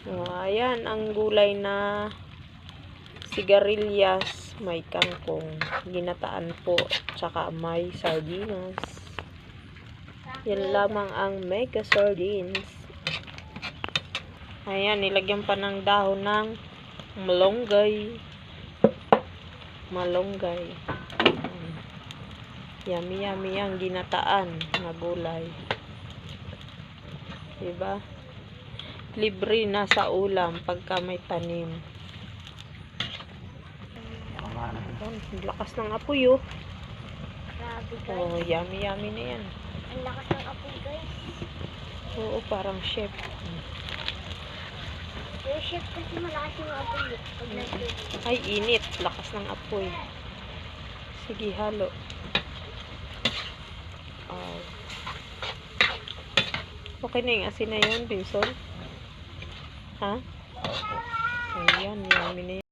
Ayan, ang gulay na sigarilyas, may kangkong, ginataan po, tsaka may sardinas. Yan lamang ang mega sardines. Ayan, nilagyan pa ng dahon ng malunggay. Yummy yummy ang ginataan na gulay. Diba? Libre na sa ulam pagka may tanim. Lakas ng apoy, oh. Grabe, guys. Oh, yummy yummy na yan. Ang lakas ng apoy, guys. Oo, parang chef. Yung chef kasi malakas yung apoy. Pag nag-chef. Ay, init. Lakas ng apoy. Sige, halo. Okay na yung asin na yun, Binson? Ha? Ayan, yummy na yun.